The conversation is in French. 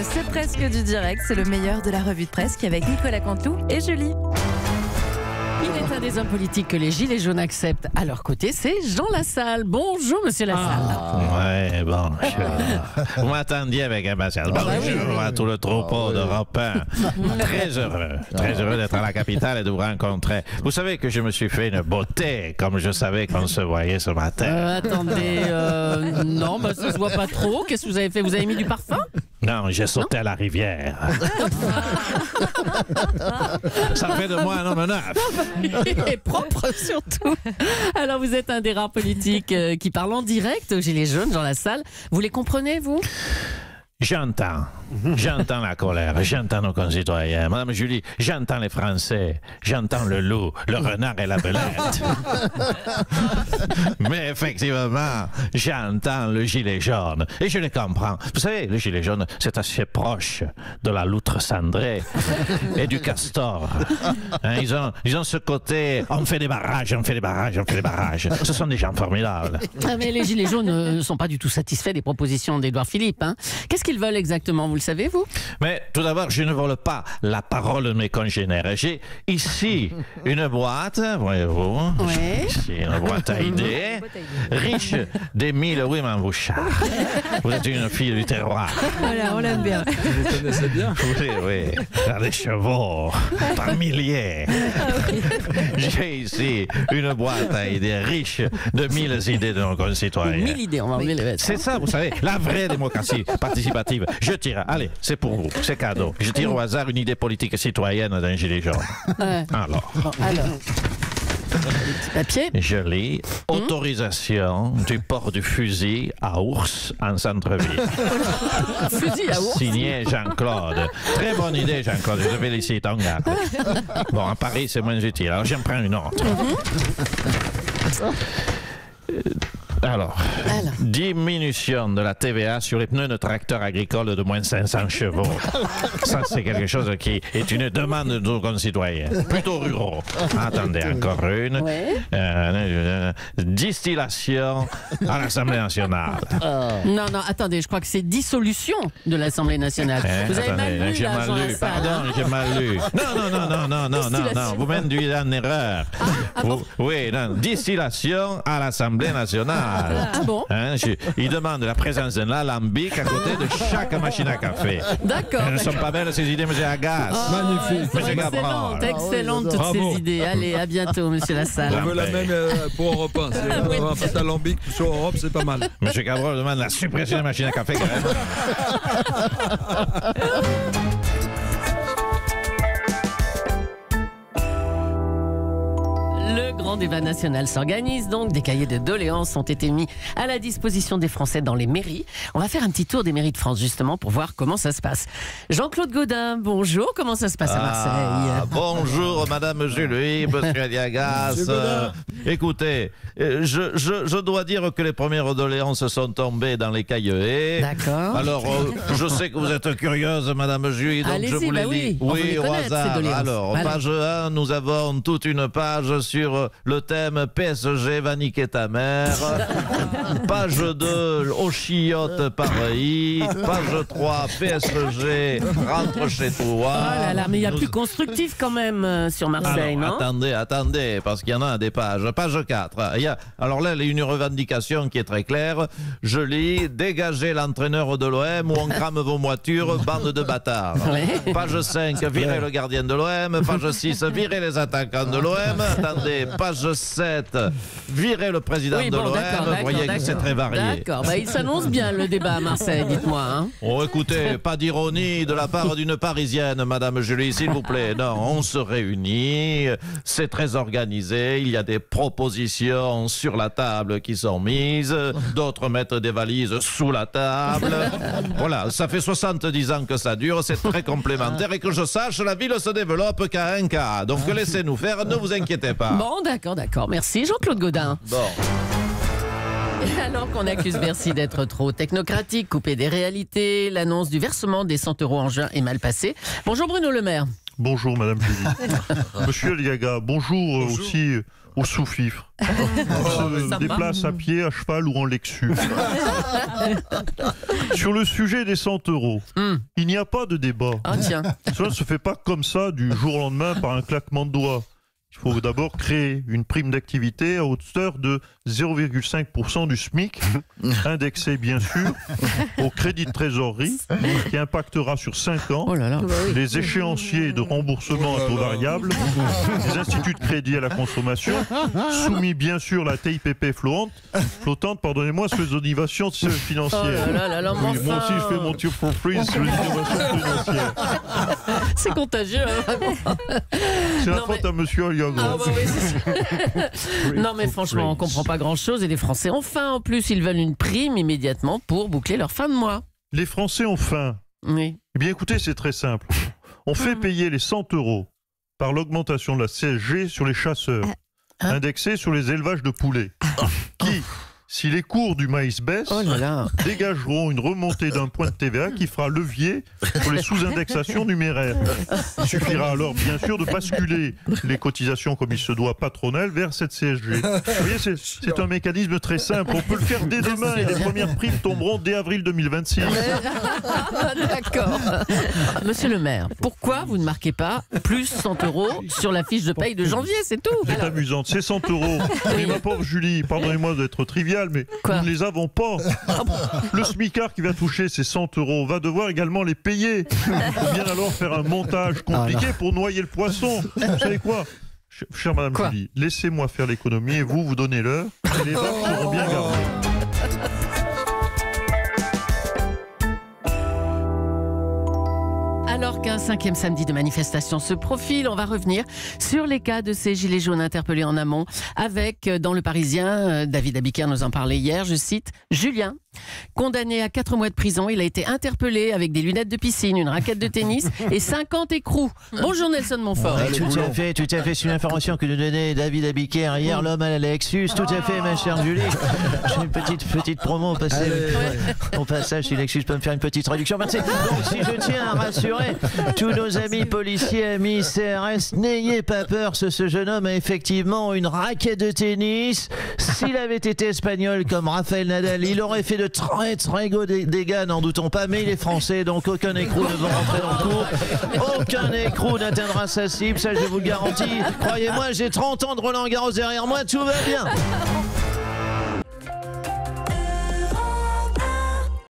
C'est presque du direct, c'est le meilleur de la revue de presse avec Nicolas Canteloup et Julie. Il est un des hommes politiques que les Gilets jaunes acceptent à leur côté, c'est Jean Lassalle. Bonjour Monsieur Lassalle. Ouais, bon, vous m'attendiez avec impatience. Bonjour à tout le troupeau d'Europe 1. Très heureux d'être à la capitale et de vous rencontrer. Vous savez que je me suis fait une beauté, comme je savais qu'on se voyait ce matin. Attendez, non, ça se voit pas trop. Qu'est-ce que vous avez fait? Vous avez mis du parfum? Non, j'ai sauté à la rivière. Ça fait de moi un homme neuf. Et propre surtout. Alors vous êtes un des rares politiques qui parle en direct aux Gilets jaunes, Jean Lassalle. Vous les comprenez, vous? J'entends la colère, j'entends nos concitoyens. Madame Julie, j'entends les Français, j'entends le loup, le renard et la belette. Mais effectivement, j'entends le gilet jaune et je les comprends. Vous savez, le gilet jaune, c'est assez proche de la loutre cendrée et du castor. Hein, ils ont ce côté, on fait des barrages, on fait des barrages, on fait des barrages. Ce sont des gens formidables. Ah, mais les Gilets jaunes ne sont pas du tout satisfaits des propositions d'Édouard Philippe. Hein. Qu'est-ce qu'ils veulent exactement, vous le savez, vous? Mais tout d'abord, je ne vole pas la parole de mes congénères. J'ai ici une boîte, voyez-vous, Ouais. ici une boîte à idées, riche des 1000 oui, Mme Bouchard. Vous êtes une fille du terroir. Voilà, on l'aime bien. Vous connaissez bien? Oui, dans des chevaux, par milliers. J'ai ici une boîte à idées riche de 1000 idées de nos concitoyens. 1000 idées, on va enlever les vêtements. C'est ça, vous savez, la vraie démocratie participative. Je tire, allez, c'est pour vous, c'est cadeau. Je tire au hasard une idée politique citoyenne d'un gilet jaune. Alors, Bon, alors, petit papier. je lis autorisation du port du fusil à ours en centre-ville. Fusil à ours. Signé Jean-Claude. Très bonne idée, Jean-Claude. Je te félicite, on garde. Bon, à Paris, c'est moins utile. Alors, j'en prends une autre. Alors, diminution de la TVA sur les pneus de tracteurs agricoles de moins de 500 chevaux. Ça, c'est quelque chose qui est une demande de nos concitoyens, plutôt ruraux. Attendez, encore une. Ouais. Distillation à l'Assemblée nationale. Non, attendez, je crois que c'est dissolution de l'Assemblée nationale. Vous avez mal lu, j'ai là, mal Jean lu. Lassalle, Pardon, hein? j'ai mal lu. Non. Vous m'induisez en erreur. Oui, non. Distillation à l'Assemblée nationale. Ah bon? Hein, il demande la présence d'un alambic à côté de chaque machine à café. D'accord. Elles ne sont pas belles ces idées, monsieur Agas. Magnifique. Monsieur Gabron. Excellente toutes Bravo. ces idées. Allez, à bientôt, Monsieur Lassalle. On veut la même pour Europe 1. C'est un fait alambic sur Europe, c'est pas mal. Monsieur Gabron demande la suppression des machines à café, quand même. Le grand débat national s'organise donc. Des cahiers de doléances ont été mis à la disposition des Français dans les mairies. On va faire un petit tour des mairies de France justement pour voir comment ça se passe. Jean-Claude Gaudin, bonjour. Comment ça se passe à Marseille? Bonjour, Madame Julie, Monsieur Aliagas. Écoutez, je dois dire que les premières doléances sont tombées dans les cahiers. D'accord. Alors, je sais que vous êtes curieuse, Madame Julie, donc Allez-y, je vous les bah lis. oui, on veut les au connaître, ces hasard. doléances. Alors, Voilà. page 1, nous avons toute une page sur le thème PSG va niquer ta mère. Page 2, au chiotte Paris. Page 3, PSG rentre chez toi. Oh là là, mais il y a plus constructif quand même sur Marseille, Alors, non? attendez, parce qu'il y en a des pages. Page 4. Alors là, il y a une revendication qui est très claire. Je lis, dégagez l'entraîneur de l'OM ou on crame vos voitures, bande de bâtards. Ouais. Page 5, virez le gardien de l'OM. Page 6, virez les attaquants de l'OM. Attendez, page 7, virez le président Oui, de bon, l'OM. d'accord, Vous voyez que c'est très varié. D'accord, bah, il s'annonce bien le débat à Marseille, dites-moi. Hein. Oh, écoutez, pas d'ironie de la part d'une Parisienne, Madame Julie, s'il vous plaît. Non, on se réunit, c'est très organisé, il y a des propositions sur la table qui sont mises, d'autres mettent des valises sous la table. Voilà, ça fait 70 ans que ça dure, c'est très complémentaire et que je sache, la ville se développe qu'à un cas. Donc laissez-nous faire, ne vous inquiétez pas. Bon, d'accord. Merci Jean-Claude Gaudin. Bon. Alors qu'on accuse Bercy d'être trop technocratique, coupé des réalités, l'annonce du versement des 100 € en juin est mal passée. Bonjour Bruno Le Maire. Bonjour, Madame Julie. Monsieur Aliaga, bonjour. Aussi au sous-fifre. On se déplace à pied, à cheval ou en Lexus. Sur le sujet des 100 €, il n'y a pas de débat. Ah tiens. Cela ne se fait pas comme ça du jour au lendemain par un claquement de doigts. Il faut d'abord créer une prime d'activité à hauteur de 0,5% du SMIC, indexée bien sûr au crédit de trésorerie, qui impactera sur 5 ans Oh là là. les échéanciers de remboursement à taux variable, les instituts de crédit à la consommation, soumis bien sûr à la TIPP flottante, pardonnez-moi, sur les innovations Oh financières. là là, Oui, moi aussi, je fais mon tube for free sur les innovations financières. C'est contagieux. Hein, vraiment. C'est la Non, faute à monsieur Aliaga. Ah, bah oui, c'est ça. Non mais franchement, on comprend pas grand-chose et les Français ont faim en plus. Ils veulent une prime immédiatement pour boucler leur fin de mois. Les Français ont faim. Oui. Eh bien écoutez, c'est très simple. On fait payer les 100 € par l'augmentation de la CSG sur les chasseurs, indexée sur les élevages de poulets, qui, si les cours du maïs baissent, Oh là là. dégageront une remontée d'un point de TVA qui fera levier sur les sous-indexations numéraires. Il suffira alors bien sûr de basculer les cotisations comme il se doit patronales vers cette CSG. Vous voyez, c'est un mécanisme très simple. On peut le faire dès demain et les premières primes tomberont dès avril 2026. D'accord. Monsieur le maire, pourquoi vous ne marquez pas plus 100 € sur la fiche de paye de janvier, c'est tout? C'est amusant, c'est 100 €. Mais ma pauvre Julie, pardonnez-moi d'être trivial, mais Quoi? nous ne les avons pas. Le smicard qui va toucher ces 100 € va devoir également les payer. Il faut bien alors faire un montage compliqué pour noyer le poisson. Vous savez quoi, chère Madame Quoi? Julie, laissez-moi faire l'économie et vous donnez l'heure et les vaches seront bien gardées. Alors qu'un 5e samedi de manifestation se profile, on va revenir sur les cas de ces gilets jaunes interpellés en amont avec, dans Le Parisien, David Abiker nous en parlait hier, je cite, Julien, condamné à 4 mois de prison, il a été interpellé avec des lunettes de piscine, une raquette de tennis et 50 écrous. Bonjour Nelson Montfort. Ouais, tout à fait. C'est une information que nous donnait David Abiker hier, l'homme à la Lexus. Tout à fait, ma chère Julie. J'ai une petite promo au passage, si Lexus peut me faire une petite réduction. Merci. Donc, si je tiens à rassurer tous nos amis policiers, amis CRS, n'ayez pas peur, ce jeune homme a effectivement une raquette de tennis. S'il avait été espagnol comme Rafael Nadal, il aurait fait de très gros dégâts, n'en doutons pas, mais il est français, donc aucun écrou ne va rentrer dans le cours. Aucun écrou n'atteindra sa cible, ça je vous le garantis. Croyez-moi, j'ai 30 ans de Roland Garros derrière moi, tout va bien.